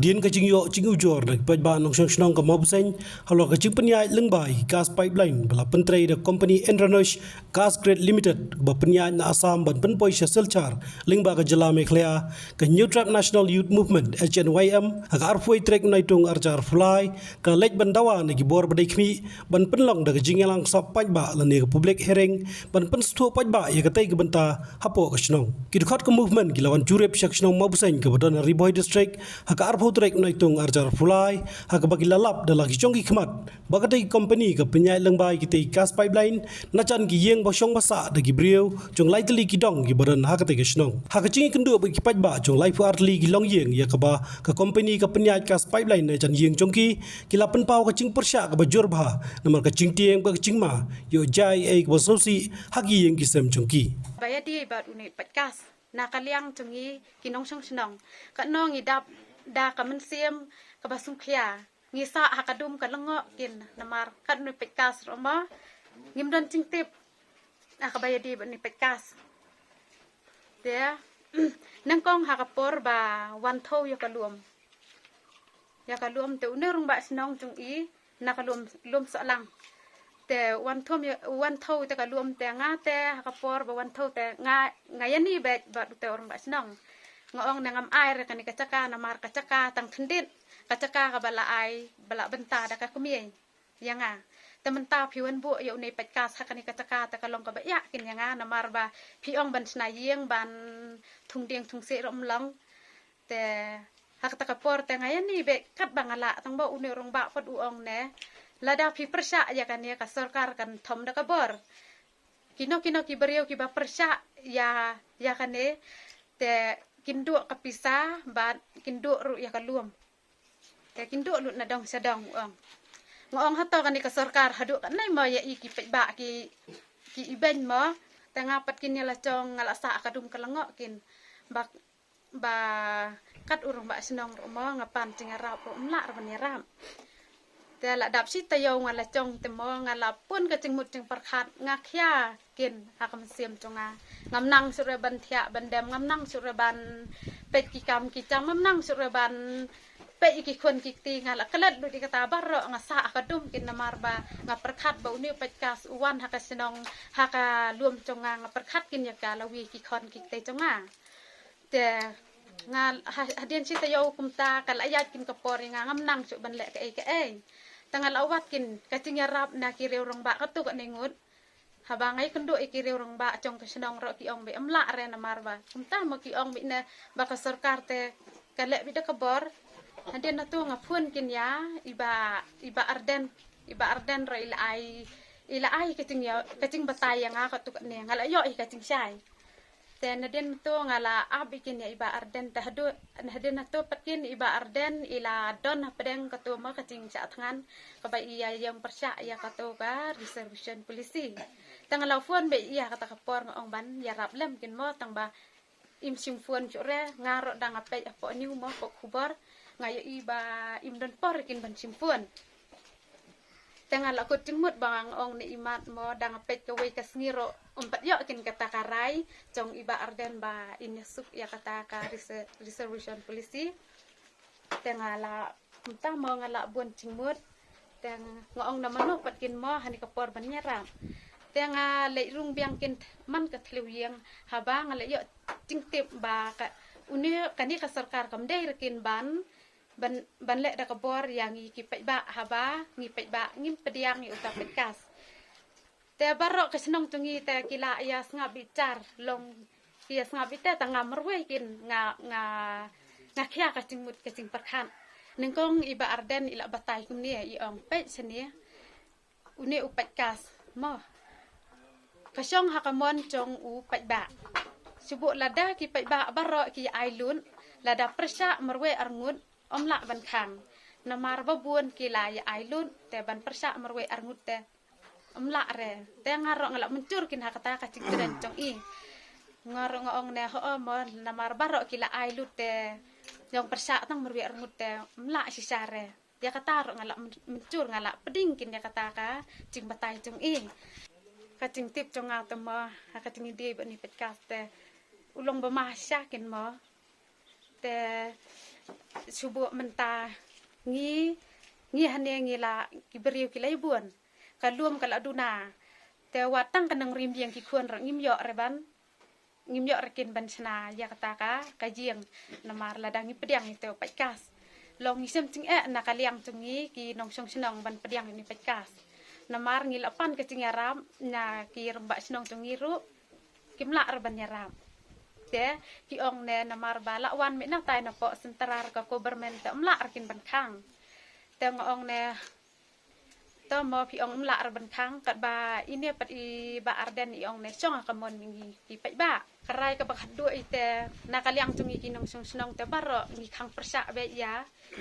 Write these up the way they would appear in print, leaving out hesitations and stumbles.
Kadian ka jing yo jing ujor dak paj ba nong shong ka mob sen halo ka jing penyai lengbai gas pipeline bala pentrei da company Endranosh Gas Grade Limited ba penyai na Assam ban penpoi selchar lengba ka jela meklea ka New Trap National Youth Movement HNYM ka arfoi trek naitung arjar fly ka lej bandawa ne gibor badai khmi ban penlong da ka jing elang sap paj ba la ne ka public hearing ban pen stu paj ba ya ka tai ka banta hapo ka shnong kidkhot ka movement gilawan jurep shak shnong mob sen ka badon Riboy district haka arphotrek naitung arjar fulai haka bagi lalap dalam kicong khmat bagatai company ka penyai lengbai kita gas pipeline nacan ki yeng bosong basa dagi brio jong lai teli kidong ki badan haka te gesnong haka cingi kendu bagi pat ba jong lai fu artli ki long yeng ya ka ba ka company ka penyai gas pipeline nacan yeng jongki kila pen pau ka cing persya ka bajur ba namar ka cing tieng ba ka cing ma yo jai ai ka bososi haki yeng ki sem jongki bayadi bat unit pat gas nakaliang tungi kinong song senong ka nong idap da ka mensiam ka basung khia ngisa hakadum ka lengo kin namar kan unit pat gas roma ngimdon cingtip ka bayadi bat unit pat gas dia nangkong hakapor ba wan tho ya kaluam te unerung ba senong tung I nakalum lum salang te wan thau te kaluam te nga te hakapor ba wan thau te nga ngayani bet ba te orang ba senong ngong nangam air kan kacaka namar kacaka tang thendit kacaka ka bala ai bala benta da ka kumiy yanga te menta phiwan bu yo nei patkas hakani kacaka te kalong ka ba ya kin yanga namar ba phiong ban snayeng ban thungdeng thungse rom long te hak ta kapor te ngayani be kat bangala tang ba uni rong ba fat uong ne lada pi persya ya kan ya ka sarkar kan thom da kabor kino ki beriau ki ba persya ya kan ne te kindu ka pisa ba kindu ru ya kaluam te kindu lu na dong sadong ngong hato kan ka sarkar hadu kan nai ma ya iki pe ba ki iben mo te ngapat kin ya la chong ngala sa kadum kalango kin ba kat urung ba senong mo ngapan cingarap ro mla ban yaram te la dap si tayo ngala chong te mo ngala pun ka cingmut cing perkhat ngakhya kin hakam siam chonga ngamnang sure ban thia bandem ngamnang sure ban pet ki kam ki cham ngamnang sure ban pe ki khon ki ti ngala kalat lu di kata barro ngasa akadum kin namar ba ngaperkhat ba uni pet kas uwan haka senong haka luom chonga ngaperkhat kin ya kala wi ki khon ki te chonga te ngal hadien si tayo kumta kala ayat kin kapori ngamnang su ban le ka ai tangal awat kin kacing yarap na kiri orang ba katuk ningut habangai kendo ikiri orang ba chong kesenong ro ki ong be amla re na marba kumta mo ki ong be na baka sarkar te kale bi da kabor hadien na tu ngapun kin ya iba arden ro ila ai kacing batay nga katuk ne ngala yo kacing sai te nadin tu ngala abikin ya iba arden tahdu nadin tu patkin iba arden ila don pedeng katu ma kacing sa tangan kaba iya yang persya ya katu ka reservation polisi tangala phone be iya kata kapor ngong ban ya rap lem kin mo tang ba im sim phone chore ngaro dang ape apo niu mo pok khubor ngayo iba im don por kin ban sim phone tangal aku cingmut bang ong ni imat mo dang pet ke we kasngiro umpat yo kin kata karai jong iba arden ba inesuk ya kata ka reservation polisi tangala umta mo ngala buan cingmut tang ngong na mano pat kin mo hani kapor ban nyaram tanga le rung biang kin man ka thlewiyang haba ngala yo cingtip ba ka uni kani ka sarkar kam dei kin ban le da kabor yang iki pe ba haba ngi pe ba ngim pediang ni uta pekas te barok ke senong tungi te kila ya snga bicar long kia snga bite tanga merwe kin nga khia ka cingmut ke cing perkhan ningkong iba arden ila batay kum ni I ong pe seni uni upekas mo kasong hakamon chong u pe ba subu lada ki pe ba barok ki ailun lada persya merwe arngut omla ban khang namar babun kila ya ailun te ban persya merwe arngut te omla re te ngaro ngala mencur kin hakata ka cingren chong I ngaro ngong ne ho mo namar barok kila ailut te yang persya tang merwe arngut te omla sisare ya kata ro ngala mencur ngala peding kin ya kata ka cing batai chong I ka cing tip chong nga te mo ka cing di ban ni podcast te ulong ba masya kin mo te subuh mentah ngi hane ngi la ki beriu ki lai buan kalum kala duna te watang kanang rim yang ki kuan ra ngim yo reban ngim yo rekin ban sna ya kata ka kajiang namar ladang ngi pediang itu paikas long ngi sem ting na kaliang tungi ki nong song senong ban pediang ni paikas namar ngi lapan ke cingaram na ki rembak senong tungi ru kimla reban yaram te ki ong ne namar bala wan me nak tai na po senterar ka government te mla rekin ban khang te ngong ne to mo pi ong mla reban khang kat ba ini pat I ba arden I ong ne chong ka mon ngi ki pai ba karai ka bakhat do ite na kaliang tungi ki nong song snong te baro ngi khang persa be ya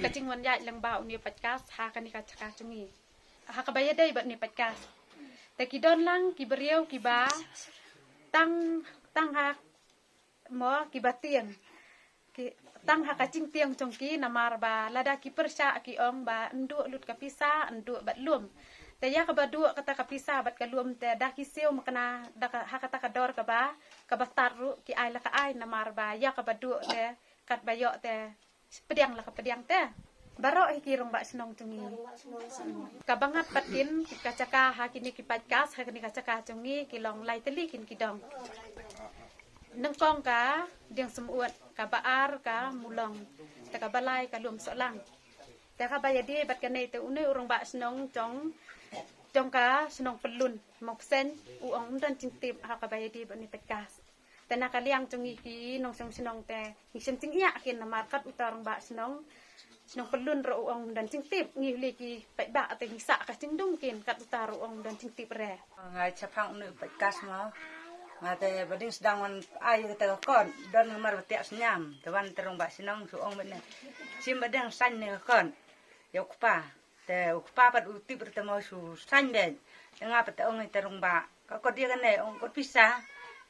ka ching wan ya lang ba uni patkas ha ka ni ka chaka tungi ha ka ba ya dai ba ni patkas te ki don lang ki beriau ki ba tang ha mo ki batien ki tang ha ka ching tiang chong ki namar ba lada ki persa ki ong ba nduk lut ka pisa nduk bat lum te ya ka ba du kata ka pisa bat ka lum te da ki seu makna da ka ha kata ka dor ka ba taru ki ai la ka ai namar ba ya ka ba du te kat ba yo te pediang la ka pediang te baro ki rong ba senong tungi ka bangat patin ki ka caka ha kini ki patkas ha kini ka caka tungi ki long lai teli kin ki dong nang kong ka diang semuat ka baar ka mulong te ka balai ka lum solang te ka bayadi bat ka nei te uni urang ba senong jong ka senong pelun mok sen u ong dan cing tip ha ka bayadi ba ni petkas te na kaliang tungi ki nong senong te ni sem ting ya kin na markat utarang ba senong pelun ro ong dan cing tip ngi li ki pai ba te ni sa ka cing dong kin kat utar ong dan cing tip re ngai chapang nu petkas ma ngate bading sedang wan ayu kita kon don mar betiak senyam tewan terung bak sinong su ong bene sim badang san ne kon ya ukpa te ukpa pat uti bertemu su san den nga pat ong terung bak ko dia kan ne ong ko pisah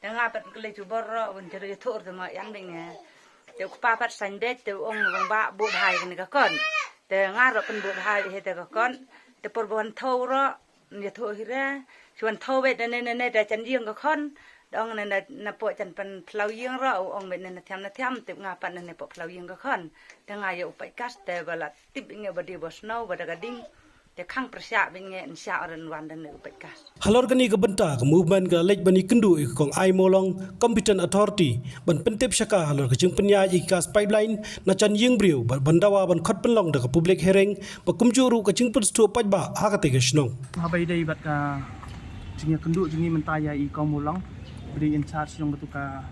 nga pat kele ju borro un jere thur te ma yan bing ne te ukpa pat san de te ong bak bu hai kan ka kon te nga ro pen bu hai he te ka kon te por bon thau ro ne tho hira chuan thau be ne ne da chan yeng ka kon dong na po chan pan phlau yeng ro ong me na thiam tip nga pan ne po phlau yeng ka khon te nga yo pai kas te bala tip nge badi bo snow bada gading te khang persya binge insya ran wan dan ne pai kas halor kani ka benta ka movement ka lej bani kendu kong ai molong competent authority ban pentep shaka halor ka jing penya I gas pipeline na chan yeng briu bandawa ban khot penlong da ka public hearing ba kumjuru ka jing pun stu paj ba ha ka te ka snong habai dai bat ka jing kendu jing mentaya I kong molong beri in charge yang betul ka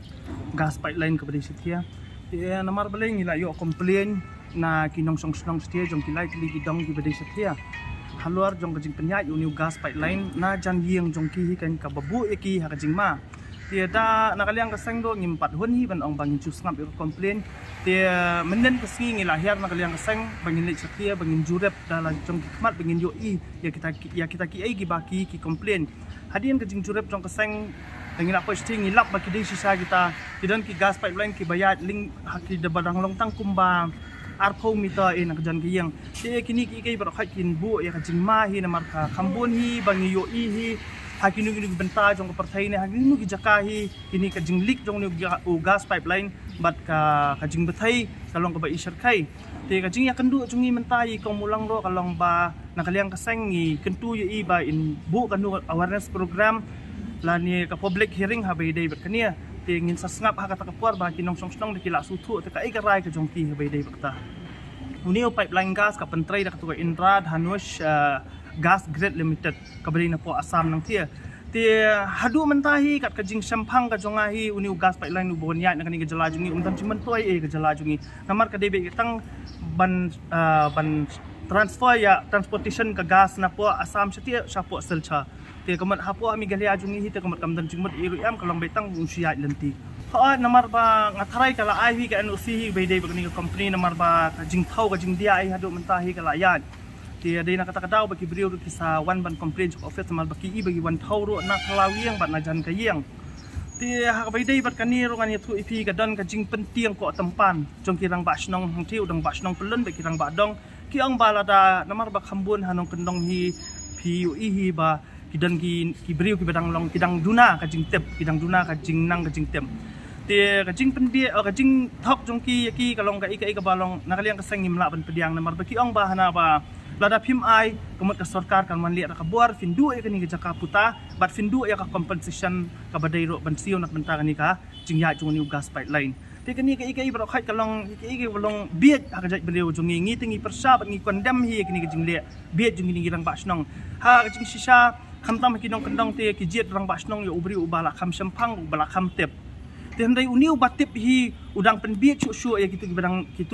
gas pipeline ke beri setia ya namar beleng ila yo komplain na kinong song setia jong kilai tili gidong ki beri setia haluar jong kajing penyai uniu gas pipeline na jan yeng jong ki kan ka babu eki ha kajing ma tiada nakaliang kaseng do ngimpat hun hi ban ong bangin chu ngap yo komplain dia menen kesingi ngila hiar nakaliang kaseng bangin lek setia bangin jurep dalam jong khmat bangin yo I ya kita ki ai ki baki ki komplain hadian kajing jurep jong kaseng dengan apa sting ngilap bagi di sisa kita dan ki gas pipeline ki bayat ling haki de badang long tang kumba arpo mita nak jan ki yang te kini ki kai bar khakin bu ya kajing ma hi na marka khambun hi bangi yo I hi haki nu ki benta jong partai ne haki nu ki jakahi kini kajing lik jong nu gas pipeline bat ka kajing betai kalong ka ba isar kai te kajing ya kendu jungi mentai kong mulang ro kalong ba nakaliang kaseng ngi kentu yo I ba in bu kanu awareness program lani ka public hearing habai dai berkania te ngin sasngap ha kata kapuar ba kinong song dikila sutu te ka igarai ka jongti habai dai bakta unio pipeline gas ka pentrai da ka Indrad Hanush gas grade limited ka bari na po Assam nang tia te hadu mentahi kat ka jing sampang ka jongahi unio gas pipeline nu bonya na kani ka jala jungi umtan cimen toy ka jala jungi namar ka debe tang ban transfer ya transportation ka gas na po Assam setia sa po selcha te kamat hapo ami gali ajungi hite kamat kamdan jingmat iru am kalong betang usia lenti ha namar ba ngatharai kala ai hi ka anu si bei dei bagni company namar ba jing thau ka jing dia ai hadu mentahi kala yan te dei na kata kadaw ba ki briu ki sa one ban complaint office mal ba ki I bagi wan thau ro na kalawiang ba na jan ka yang te ha bei dei bat kani ro ngani thu ipi ka don ka jing pentiang ko tempan jong kirang ba snong hang tiu dang ba snong pelun ba kirang ba dong ki ang balada namar ba khambun hanong kendong hi pu I hi ba kidan ki briu ki badang long kidang duna ka jing tep kidang duna ka jing nang ka jing tem te Dia kajing pendia kajing thok jongki yaki kalong ka ika balong nakaliang kaseng ngimla ban pediang namar baki ong bahana ba lada phim ai kemat ka sarkar kan man liat ka buar findu e kani ka Jakarta bat findu ya ka compensation ka badai ro ban sio nak benta kani ka jingya jong new gas pipeline te kani ka ika bro khait kalong ika balong biet ha ka jai beliau jongi ngi tingi persab ngi kondam hi kani ka jingle biet jongi ngi rang ba snong ha ka jing sisa khamtam ki nong kendong te ki jet rang ba snong yo ubri ubala kham sampang ubala kham tep Tendai uniu batip hi udang penbiet cu ya gitu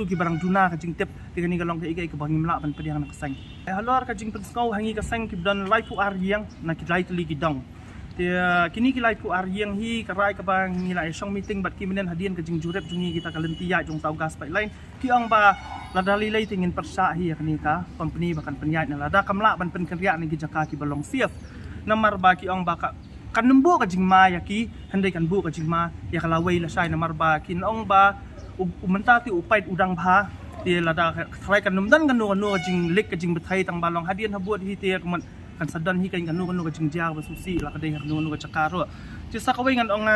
ki barang duna ka jing tep tingani galong ka ikai ka bangim la ban pediang nak sang halor ka jing pensau hangi ka sang ki dan lai pu ariang na ki lai tuli gidong dia kini ki lai pu ariang hi ka rai ka bang nilai song meeting bat ki menen hadian ka jing jurep jungi kita kalentia jong tau gas pipeline ki ang ba ladali lai tingin persa hi kani ka company bahkan penyat na lada kamla ban pen kerja ni ki jaka ki balong siaf namar ba ki ang ba kan nembo ka jingma yaki handai kan bu ka jingma ya kalawai la sai namar ba kin ong ba umenta ti upai udang bha ti lada try kan numdan kan no jing lek ka jing bethai tang balong hadian habuat hi te kan sadan hi kan no ka jing jar ba susi la ka dei no ka chakaro ti sakawai ngan ong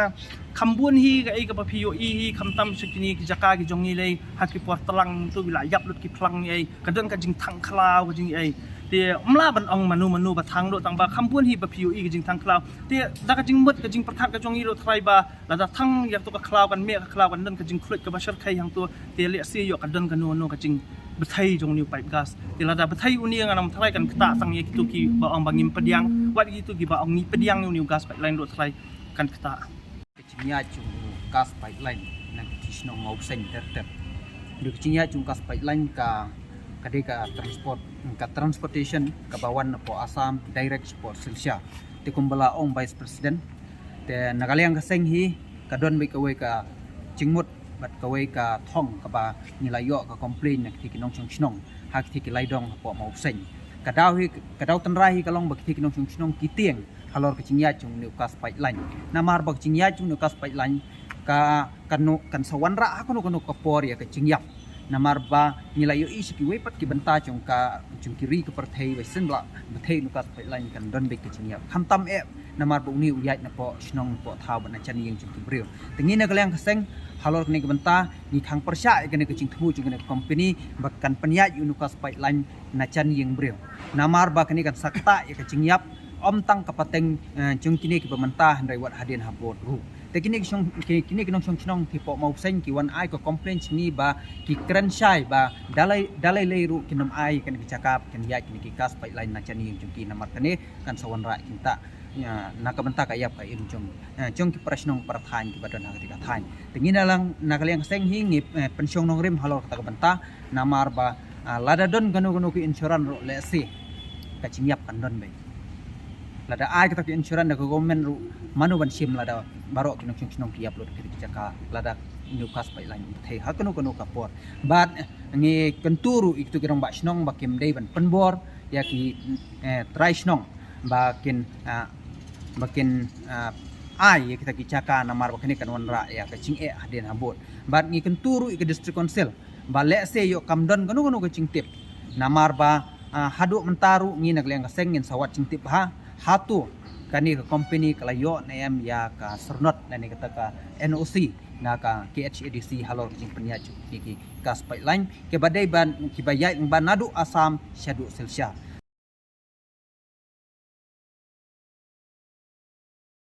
khambun hi ka ai ka pa pio hi khamtam sikini ki jaka ki jongi lei haki por talang tu bila yap lut ki phlang ni ai kadon ka jing thang khlaw ka jing ai dia umla ban ong manu batang do tang ba khampun hi ba piu i jing thang klaw dia da ka jing mut ka jing perkhat ka jong i ro thrai ba la da thang yak to ka klaw kan me ka klaw kan dan ka jing khlut ka bashar khai hang to dia le si yo ka dan ka no ka jing bethai jong new pipe gas dia la da bethai uni ang nam thrai kan kta sang ye kitu ki ba ong bangim pediang wat gitu ki ba ong ni pediang new gas pipeline do thrai kan kta kecinya chung gas pipeline nang kisno ngau sen ter kecinya chung gas pipeline ka kadeka transportation ka bawan po Assam direct support silsia te kumbala ong vice president te nagaliang kaseng hi kadon bi kawai ka chingmut bat kawai ka thong ka ba nilayo ka complain nak tikinong chung hak tikilai dong po mau sen kadaw tanrahi kalong bak tikinong chung kitieng halor kecingya chung new gas pipeline namar bak cingya chung new gas pipeline ka kan sawanra hakono ka por ya ka cingyap namar ba nilayo isiki wepat ki benta chung kiri ke perthei wesen la bethei nukas pipeline kan don be kecinya khamtam namar ba uni uyat na po snong po thau ban chan yeng chung kibril tingi na kalang kaseng halor ni ke benta ni thang persya ke ni kecing thu chung ni company bakkan penyat nukas pipeline na chan yeng bril namar ba kini kan sakta ya kecing yap om tang kapateng chung kini ke benta handai wat hadin habot ru te kini kinong snong ti po mau sen ki wan ai ko complain ni ba ki kran shai ba dalai leiru kinom ai kan ki cakap kan ya kini ki gas pipeline na chani yung ki namar kane kan sawan ra kinta na ka benta ka yap ka in chung ki prasnong parathan ki badan ha ka than tingina lang nakaliang seng hingi pensyong nong rim halor ka benta namar ba lada don ganu ki insurance ro le si ka chingyap kan don be lada ai ka ki insurance na government ru manu ban sim lada barok kinong ki upload ki jaka lada new gas pipeline thei hakano ka por bat ngi kenturu iktu kirong ba snong bakim dei ban penbor ya ki try snong bakin ai kita ki jaka namar bakini kan wanra ya ka ching den habot bat ngi kenturu ik district council ba le se yo kamdon kanu ka ching tip namar ba hadu mentaru ngi nagleng ka sengin sawat ching tip ha hatu kani ka company kalayo na ya ka sernot na ni kata ka NOC na ka KHADC halor jing penya ki gas pipeline ke badai ban ki bayai ban nadu Assam syadu silsia